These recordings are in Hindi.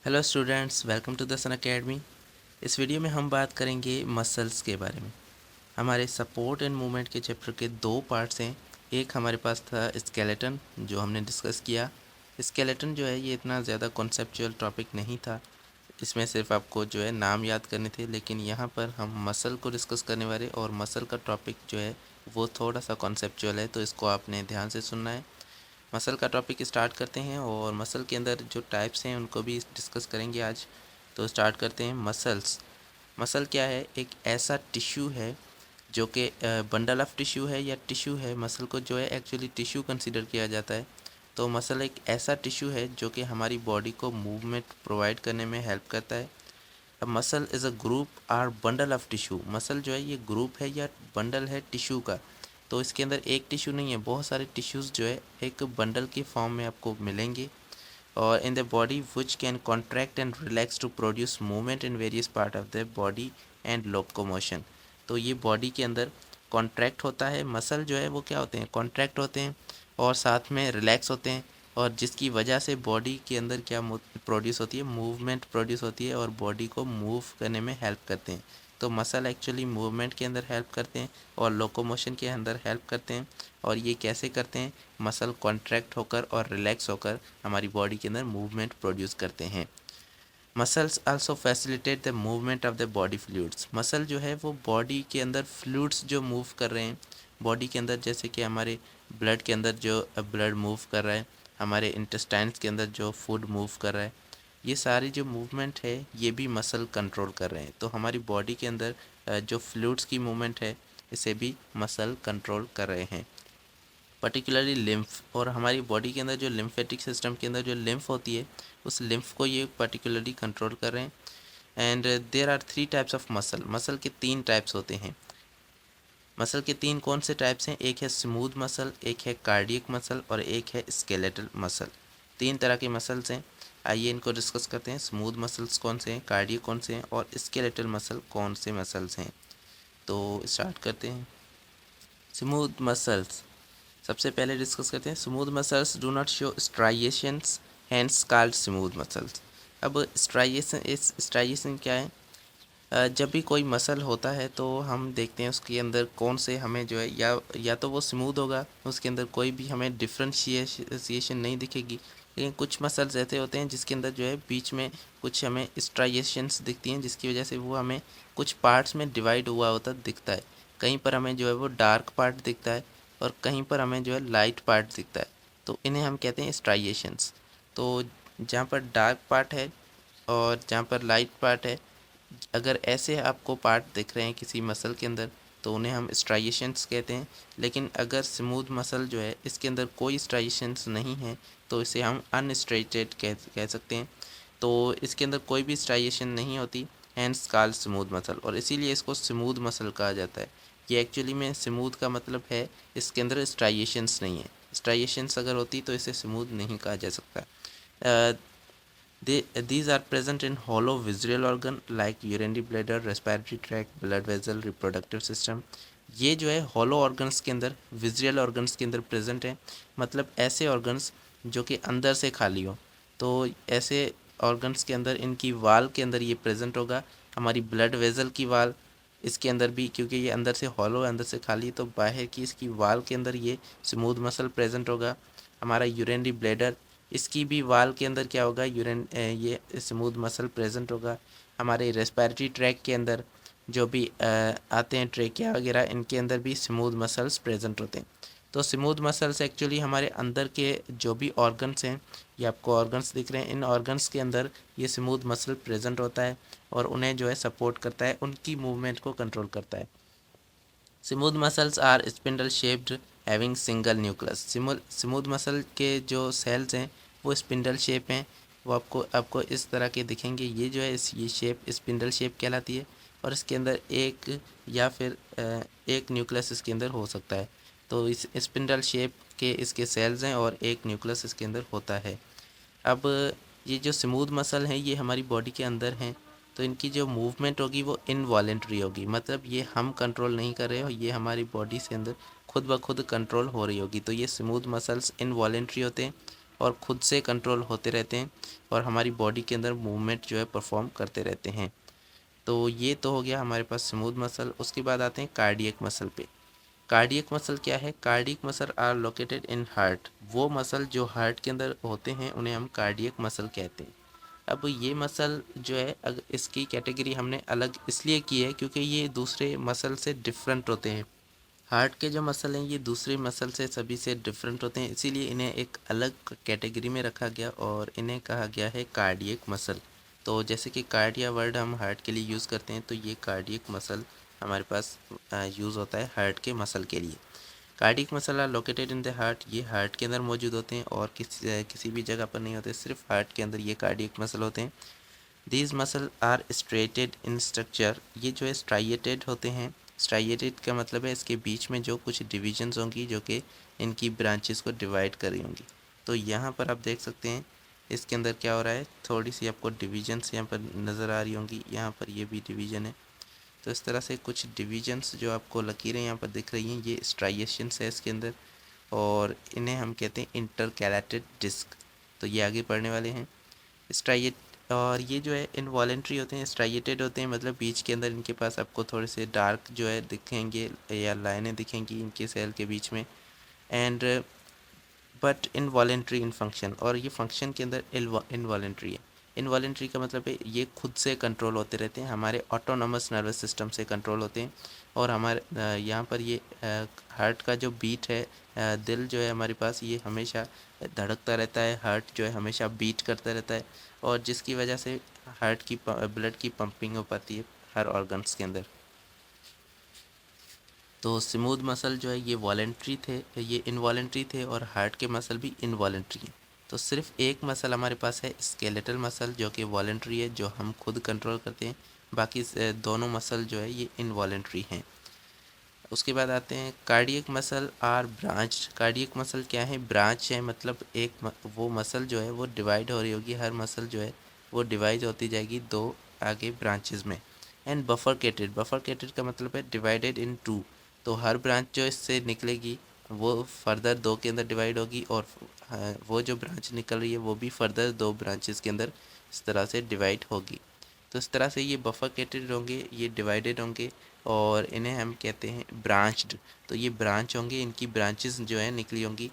Hello students, welcome to the sun academy. इस वीडियो में हम बात करेंगे मसल्स के बारे में। हमारे सपोर्ट एंड मूवमेंट के चैप्टर के दो पार्ट्स हैं। एक हमारे पास था स्केलेटन, जो हमने डिस्कस किया। स्केलेटन जो है ये इतना ज़्यादा कॉन्सेप्चुअल टॉपिक नहीं था, इसमें सिर्फ आपको जो है नाम याद करने थे। लेकिन यहाँ पर हम मसल को डिस्कस करने वाले, और मसल का टॉपिक जो है वो थोड़ा सा कॉन्सेप्चुअल है, तो इसको आपने ध्यान से सुनना है। मसल का टॉपिक स्टार्ट करते हैं, और मसल के अंदर जो टाइप्स हैं उनको भी डिस्कस करेंगे आज। तो स्टार्ट करते हैं। मसल्स, मसल क्या है? एक ऐसा टिश्यू है जो कि बंडल ऑफ टिश्यू है या टिश्यू है। मसल को जो है एक्चुअली टिश्यू कंसीडर किया जाता है। तो मसल एक ऐसा टिश्यू है जो कि हमारी बॉडी को मूवमेंट प्रोवाइड करने में हेल्प करता है। अब muscle is a group or bundle of tissue. Muscle जो है ये ग्रुप है या बंडल है टिश्यू का। तो इसके अंदर एक टिश्यू नहीं है, बहुत सारे टिश्यूज़ जो है एक बंडल के फॉर्म में आपको मिलेंगे। और in the body which can contract and relax to produce movement in various part of the body and locomotion. तो ये बॉडी के अंदर कॉन्ट्रैक्ट होता है। मसल जो है वो क्या होते हैं? कॉन्ट्रैक्ट होते हैं और साथ में रिलैक्स होते हैं, और जिसकी वजह से बॉडी के अंदर क्या प्रोड्यूस होती है? मूवमेंट प्रोड्यूस होती है, और बॉडी को मूव करने में हेल्प करते हैं। तो मसल एक्चुअली मूवमेंट के अंदर हेल्प करते हैं और लोकोमोशन के अंदर हेल्प करते हैं। और ये कैसे करते हैं? मसल कॉन्ट्रैक्ट होकर और रिलैक्स होकर हमारी बॉडी के अंदर मूवमेंट प्रोड्यूस करते हैं। Muscles also facilitate the movement of the body fluids. Muscle जो है वो बॉडी के अंदर फ्लूइड्स जो मूव कर रहे हैं बॉडी के अंदर, जैसे कि हमारे ब्लड के अंदर जो ब्लड मूव कर रहा है, हमारे इंटेस्टाइन्स के अंदर जो फूड मूव कर रहा है, ये सारी जो मूवमेंट है ये भी मसल कंट्रोल कर रहे हैं। तो हमारी बॉडी के अंदर जो फ्लूइड्स की मूवमेंट है इसे भी मसल कंट्रोल कर रहे हैं। पर्टिकुलरली लिम्फ, और हमारी बॉडी के अंदर जो लिम्फेटिक सिस्टम के अंदर जो लिम्फ होती है उस लिम्फ को ये पर्टिकुलरली कंट्रोल कर रहे हैं। And there are three types of muscle. Muscle के तीन टाइप्स होते हैं। मसल के तीन कौन से टाइप्स हैं? एक है स्मूथ मसल, एक है कार्डियक मसल, और एक है स्केलेटल मसल। तीन तरह के मसल्स हैं। आइए इनको डिस्कस करते हैं। स्मूथ मसल्स कौन से हैं, कार्डियक कौन से हैं, और स्केलेटल मसल कौन से मसल्स हैं। तो स्टार्ट करते हैं। स्मूथ मसल्स सबसे पहले डिस्कस करते हैं। Smooth muscles do not show striations, hence called smooth muscles. अब स्ट्राइएशन क्या है? जब भी कोई मसल होता है तो हम देखते हैं उसके अंदर कौन से हमें जो है या तो वो स्मूथ होगा, उसके अंदर कोई भी हमें डिफ्रेंशिएशन नहीं दिखेगी। लेकिन कुछ मसल्स ऐसे होते हैं जिसके अंदर जो है बीच में कुछ हमें स्ट्राइएशंस दिखती हैं, जिसकी वजह से वो हमें कुछ पार्ट्स में डिवाइड हुआ होता दिखता है। कहीं पर हमें जो है वो डार्क पार्ट दिखता है, और कहीं पर हमें जो है लाइट पार्ट दिखता है। तो इन्हें हम कहते हैं स्ट्राइएशंस। तो जहाँ पर डार्क पार्ट है और जहाँ पर लाइट पार्ट है, अगर ऐसे आपको पार्ट दिख रहे हैं किसी मसल के अंदर तो उन्हें हम स्ट्राइएशंस कहते हैं। लेकिन अगर स्मूथ मसल जो है इसके अंदर कोई स्ट्राइएशंस नहीं है तो इसे हम अनस्ट्रेटेड कह सकते हैं। तो इसके अंदर कोई भी स्ट्राइएशन नहीं होती, हैंस कॉल्ड स्मूथ मसल, और इसीलिए इसको स्मूथ मसल कहा जाता है। ये एक्चुअली में स्मूथ का मतलब है इसके अंदर स्ट्राइएशंस नहीं है। स्ट्राइएशंस अगर होती तो इसे स्मूथ नहीं कहा जा सकता। These are present in hollow visual organ like urinary bladder, respiratory tract, blood vessel, reproductive system। ये जो है हॉलो ऑर्गन्स के अंदर, विजुअल ऑर्गन्स के अंदर प्रेजेंट है। मतलब ऐसे ऑर्गन्स जो कि अंदर से खाली हो। तो ऐसे ऑर्गन्स के अंदर इनकी वाल के अंदर ये प्रेजेंट होगा। हमारी ब्लड वेजल की वाल इसके अंदर भी, क्योंकि ये अंदर से हॉलो है, अंदर से खाली, तो बाहर की इसकी वाल के अंदर ये स्मूथ मसल प्रेजेंट होगा। हमारा यूरिनरी ब्लैडर, इसकी भी वाल के अंदर क्या होगा? ये स्मूथ मसल प्रेजेंट होगा। हमारे रेस्पिरेटरी ट्रैक के अंदर जो भी आते हैं, ट्रेकिया वगैरह, इनके अंदर भी स्मूथ मसल्स प्रेजेंट होते हैं। तो स्मूथ मसल्स एक्चुअली हमारे अंदर के जो भी ऑर्गन्स हैं, ये आपको ऑर्गन्स दिख रहे हैं, इन ऑर्गन्स के अंदर ये स्मूथ मसल प्रेजेंट होता है और उन्हें जो है सपोर्ट करता है, उनकी मूवमेंट को कंट्रोल करता है। Smooth muscles are spindle shaped having single nucleus. Smooth muscle के जो सेल्स हैं वो स्पिंडल शेप हैं। वो आपको इस तरह के दिखेंगे। ये जो है ये शेप स्पिंडल शेप कहलाती है, और इसके अंदर एक या फिर एक न्यूक्लियस इसके अंदर हो सकता है। तो इस स्पिंडल शेप के इसके सेल्स हैं और एक न्यूक्लियस इसके अंदर होता है। अब ये जो स्मूथ मसल हैं ये हमारी बॉडी के अंदर हैं, तो इनकी जो मूवमेंट होगी वो इनवॉलेंट्री होगी। मतलब ये हम कंट्रोल नहीं कर रहे हो, ये हमारी बॉडी से अंदर खुद ब खुद कंट्रोल हो रही होगी। तो ये स्मूथ मसल्स इनवॉलेंट्री होते हैं, और खुद से कंट्रोल होते रहते हैं और हमारी बॉडी के अंदर मूवमेंट जो है परफॉर्म करते रहते हैं। तो ये तो हो गया हमारे पास स्मूथ मसल। उसके बाद आते हैं कार्डियक मसल पे। कार्डियक मसल क्या है? Cardiac muscle are located in heart. वो मसल जो हार्ट के अंदर होते हैं उन्हें हम कार्डियक मसल कहते हैं। अब ये मसल जो है इसकी कैटेगरी हमने अलग इसलिए की है क्योंकि ये दूसरे मसल से डिफरेंट होते हैं। हार्ट के जो मसल हैं ये दूसरे मसल से सभी से डिफरेंट होते हैं, इसीलिए इन्हें एक अलग कैटेगरी में रखा गया और इन्हें कहा गया है कार्डियक मसल। तो जैसे कि कार्डिया वर्ड हम हार्ट के लिए यूज़ करते हैं, तो ये कार्डियक मसल हमारे पास यूज़ होता है हार्ट के मसल के लिए। Cardiac muscle are located in the heart. ये हार्ट के अंदर मौजूद होते हैं और किसी भी जगह पर नहीं होते, सिर्फ हार्ट के अंदर ये कार्डियक मसल होते हैं। These muscle are striated in structure. ये जो है स्ट्राइएटेड होते हैं। स्ट्राइएटेड का मतलब है इसके बीच में जो कुछ डिविजन्स होंगी जो कि इनकी ब्रांचेस को डिवाइड कर रही होंगी। तो यहाँ पर आप देख सकते हैं इसके अंदर क्या हो रहा है, थोड़ी सी आपको डिविजन्स यहाँ पर नज़र आ रही होंगी। यहाँ पर ये भी डिवीज़न है। तो इस तरह से कुछ डिविजन्स जो आपको लकीरें यहाँ पर दिख रही हैं ये स्ट्राइएशंस है इसके अंदर, और इन्हें हम कहते हैं इंटरकैलेटेड डिस्क। तो ये आगे पढ़ने वाले हैं। स्ट्राइएट और ये जो है इनवॉलेंट्री होते हैं, स्ट्राइएटेड होते हैं, मतलब बीच के अंदर इनके पास आपको थोड़े से डार्क जो है दिखेंगे या लाइनें दिखेंगी इनके सेल के बीच में। And but involuntary in function, और ये फंक्शन के अंदर इनवॉलेंट्री है। इनवॉलेंट्री का मतलब है ये खुद से कंट्रोल होते रहते हैं, हमारे ऑटोनॉमस नर्वस सिस्टम से कंट्रोल होते हैं। और हमारे यहाँ पर ये हार्ट का जो बीट है, दिल जो है हमारे पास ये हमेशा धड़कता रहता है, हार्ट जो है हमेशा बीट करता रहता है, और जिसकी वजह से हार्ट की ब्लड की पंपिंग हो पाती है हर ऑर्गन्स के अंदर। तो स्मूथ मसल जो है ये वॉलेंट्री थे, ये इनवॉलेंट्री थे, और हार्ट के मसल भी इनवॉलेंट्री हैं। तो सिर्फ एक मसल हमारे पास है स्केलेटल मसल जो कि वॉलेंट्री है, जो हम खुद कंट्रोल करते हैं। बाकी दोनों मसल जो है ये इनवॉलेंट्री हैं। उसके बाद आते हैं cardiac muscle are branch. Cardiac muscle क्या है? ब्रांच है, मतलब वो मसल जो है वो डिवाइड हो रही होगी, हर मसल जो है वो डिवाइड होती जाएगी दो आगे ब्रांचेस में। एंड बफरकेटेड, बफरकेटेड का मतलब है डिवाइडेड इन टू। तो हर ब्रांच जो इससे निकलेगी वो फर्दर दो के अंदर डिवाइड होगी, और वो जो ब्रांच निकल रही है वो भी फर्दर दो ब्रांचेस के अंदर इस तरह से डिवाइड होगी। तो इस तरह से ये बफरकेटेड होंगे, ये डिवाइडेड होंगे, और इन्हें हम कहते हैं ब्रांच्ड। तो ये ब्रांच होंगे, इनकी ब्रांचेस जो है निकली होंगी,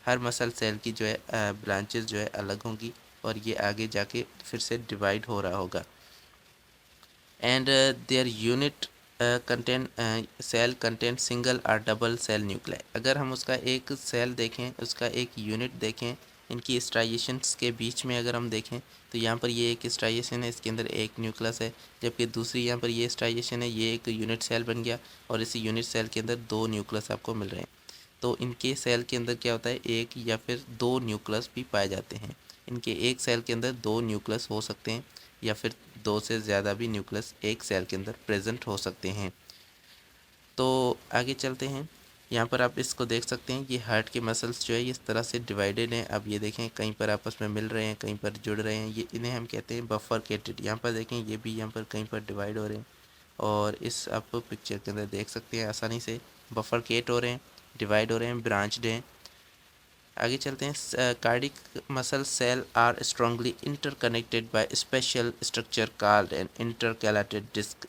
हर मसल सेल की जो है ब्रांचेस जो है अलग होंगी, और ये आगे जाके फिर से डिवाइड हो रहा होगा। And their unit content cell content single और डबल सेल न्यूक्लियाई। अगर हम उसका एक सेल देखें, उसका एक यूनिट देखें, इनकी स्ट्राइएशंस के बीच में अगर हम देखें तो यहाँ पर ये एक स्ट्राइएशन है, इसके अंदर एक न्यूक्लियस है, जबकि दूसरी यहाँ पर ये स्ट्राइएशन है, ये एक यूनिट सेल बन गया, और इसी यूनिट सेल के अंदर दो न्यूक्लियस आपको मिल रहे हैं। तो इनके सेल के अंदर क्या होता है, एक या फिर दो न्यूक्लियस भी पाए जाते हैं। इनके एक सेल के अंदर दो न्यूक्लियस हो सकते हैं, या फिर दो से ज़्यादा भी न्यूक्लियस एक सेल के अंदर प्रेजेंट हो सकते हैं। तो आगे चलते हैं। यहाँ पर आप इसको देख सकते हैं, ये हार्ट के मसल्स जो है इस तरह से डिवाइडेड हैं। अब ये देखें कहीं पर आपस में मिल रहे हैं, कहीं पर जुड़ रहे हैं, ये इन्हें हम कहते हैं बफरकेटेड। यहाँ पर देखें ये भी यहाँ पर कहीं पर डिवाइड हो रहे हैं, और इस आप पिक्चर के अंदर देख सकते हैं आसानी से बफरकेट हो रहे हैं, डिवाइड हो रहे हैं, ब्रांच्ड हैं। आगे चलते हैं। Cardiac muscle cell are strongly interconnected by special structure called an intercalated disc.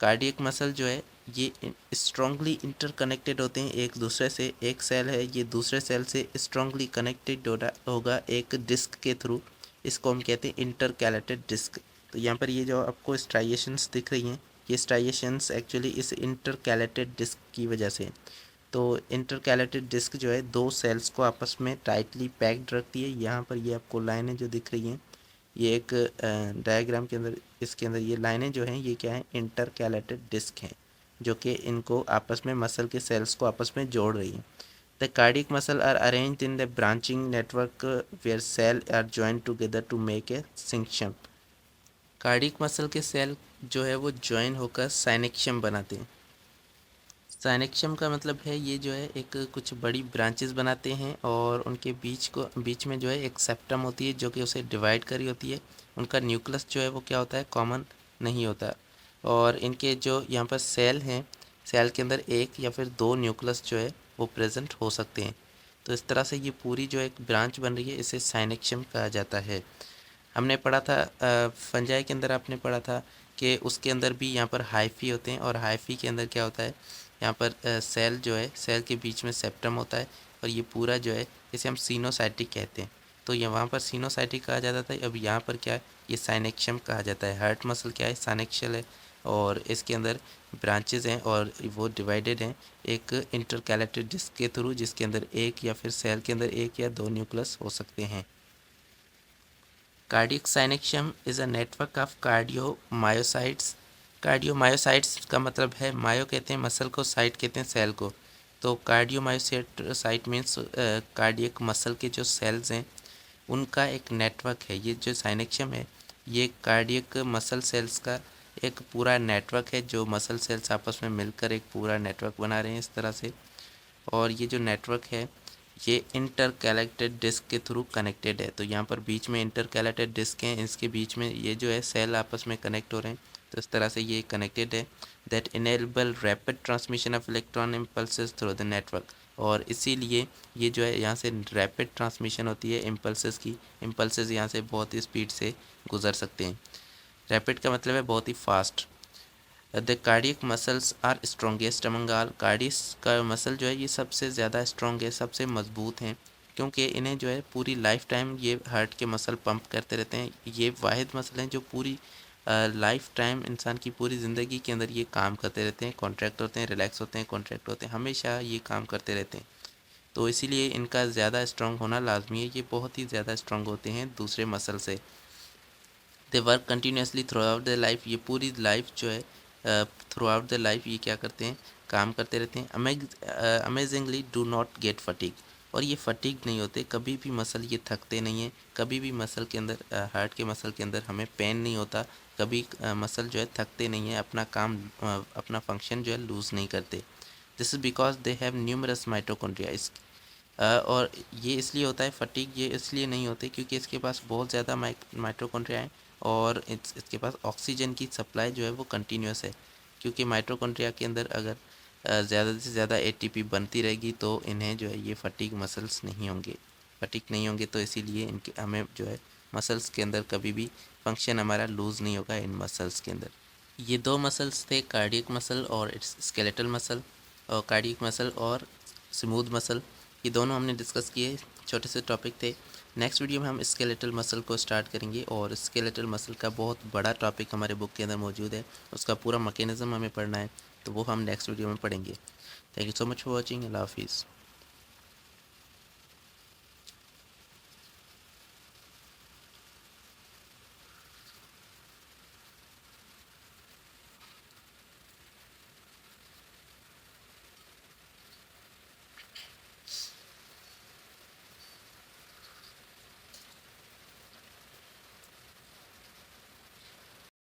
Cardiac muscle जो है ये स्ट्रांगली इंटरकनेक्टेड होते हैं एक दूसरे से। एक सेल है ये दूसरे सेल से स्ट्रांगली कनेक्टेड होगा एक डिस्क के थ्रू, इसको हम कहते हैं इंटरकैलेटेड डिस्क। तो यहाँ पर ये जो आपको स्ट्राइएशंस दिख रही हैं, ये स्ट्राइएशंस एक्चुअली इस इंटरकैलेटेड डिस्क की वजह से। तो इंटरकैलेटेड डिस्क जो है दो सेल्स को आपस में टाइटली पैक्ड रखती है। यहाँ पर ये आपको लाइनें जो दिख रही हैं, ये एक डायग्राम के अंदर, इसके अंदर ये लाइनें जो हैं ये क्या है, इंटरकैलेटेड डिस्क हैं, जो कि इनको आपस में मसल के सेल्स को आपस में जोड़ रही हैं। The cardiac muscle are arranged in the branching network where cell are joined together to make a syncytium. Cardiac muscle के सेल जो है वो जॉइन होकर साइनेक्शियम बनाते हैं। साइनेक्शियम का मतलब है ये जो है एक कुछ बड़ी ब्रांचेस बनाते हैं, और उनके बीच में जो है एक सेप्टम होती है जो कि उसे डिवाइड करी होती है। उनका न्यूक्लियस जो है वो क्या होता है, कॉमन नहीं होता। और इनके जो यहाँ पर सेल हैं, सेल के अंदर एक या फिर दो न्यूक्लियस जो है वो प्रेजेंट हो सकते हैं। तो इस तरह से ये पूरी जो एक ब्रांच बन रही है इसे साइनेक्शियम कहा जाता है। हमने पढ़ा था फंजाई के अंदर आपने पढ़ा था कि उसके अंदर भी यहाँ पर हाइफी होते हैं, और हाइफी के अंदर क्या होता है, यहाँ पर सेल जो है, सेल के बीच में सेप्टम होता है, और ये पूरा जो है इसे हम सीनोसाइटिक कहते हैं। तो ये वहाँ पर सीनोसाइटिक कहा जाता था, अब यहाँ पर क्या है, ये साइनेक्शियम कहा जाता है। हार्ट मसल क्या है, साइनेक्शियल है, और इसके अंदर ब्रांचेज हैं और वो डिवाइडेड हैं एक इंटरकैलेटेड डिस्क के थ्रू, जिसके अंदर एक या फिर सेल के अंदर एक या दो न्यूक्लियस हो सकते हैं। Cardiac syncytium is a network of cardiomyocytes. Cardiomyocytes का मतलब है, मायो कहते हैं मसल को, साइट कहते हैं सेल को। तो कार्डियोमायोसाइट मीन्स कार्डियक मसल के जो सेल्स हैं उनका एक नेटवर्क है। ये जो साइनेक्शियम है ये कार्डियक मसल सेल्स का एक पूरा नेटवर्क है, जो मसल सेल्स आपस में मिलकर एक पूरा नेटवर्क बना रहे हैं इस तरह से। और ये जो नेटवर्क है ये इंटरकैलेटेड डिस्क के थ्रू कनेक्टेड है। तो यहाँ पर बीच में इंटरकैलेटेड डिस्क हैं, इसके बीच में ये जो है सेल आपस में कनेक्ट हो रहे हैं, तो इस तरह से ये कनेक्टेड है। That enable rapid transmission of electron impulses through the network. और इसीलिए ये जो है यहाँ से रैपिड ट्रांसमिशन होती है इम्पल्सेस की। इम्पल्सेस यहाँ से बहुत ही स्पीड से गुजर सकते हैं। रैपिड का मतलब है बहुत ही fast. The cardiac muscles are strongest among all. Cardiac का मसल जो है ये सबसे ज़्यादा स्ट्रॉन्ग है, सबसे मजबूत हैं, क्योंकि इन्हें जो है पूरी लाइफ टाइम ये हार्ट के मसल पंप करते रहते हैं। ये वाहिद मसल हैं जो पूरी लाइफ टाइम इंसान की पूरी ज़िंदगी के अंदर ये काम करते रहते हैं, कॉन्ट्रैक्ट होते हैं, रिलैक्स होते हैं, कॉन्ट्रैक्ट होते हैं, हमेशा ये काम करते रहते हैं। तो इसीलिए इनका ज़्यादा स्ट्रॉन्ग होना लाजमी है, ये बहुत ही ज़्यादा स्ट्रॉन्ग होते हैं दूसरे मसल से। They work continuously through out the life. ये पूरी लाइफ जो है थ्रू आउट द लाइफ ये क्या करते हैं, काम करते रहते हैं। Amazingly do not gate fatigue. और ये फटीग नहीं होते कभी भी, मसल ये थकते नहीं हैं कभी भी। मसल के अंदर हार्ट के मसल के अंदर हमें पेन नहीं होता कभी। मसल जो है थकते नहीं हैं, अपना काम अपना फंक्शन जो है लूज़ नहीं करते। This is because they have numerous mitochondria. और ये इसलिए होता है फटीग, ये इसलिए नहीं होते क्योंकि इसके पास बहुत ज़्यादा माइटोकॉन्ड्रिया हैं, और इसके पास ऑक्सीजन की सप्लाई जो है वो कंटिन्यूस है। क्योंकि माइटोकॉन्ड्रिया के अंदर अगर ज़्यादा से ज़्यादा एटीपी बनती रहेगी तो इन्हें जो है ये फटीग मसल्स नहीं होंगे, फटीग नहीं होंगे। तो इसीलिए इनके हमें जो है मसल्स के अंदर कभी भी फंक्शन हमारा लूज़ नहीं होगा इन मसल्स के अंदर। ये दो मसल्स थे, कार्डियक मसल और स्केलेटल मसल, और कार्डियक मसल और स्मूथ मसल, ये दोनों हमने डिस्कस किए, छोटे से टॉपिक थे। नेक्स्ट वीडियो में हम स्केलेटल मसल को स्टार्ट करेंगे, और स्केलेटल मसल का बहुत बड़ा टॉपिक हमारे बुक के अंदर मौजूद है, उसका पूरा मैकेनिज़्म हमें पढ़ना है, तो वो हम नेक्स्ट वीडियो में पढ़ेंगे। Thank you so much for watching. अल्लाह हाफिज़।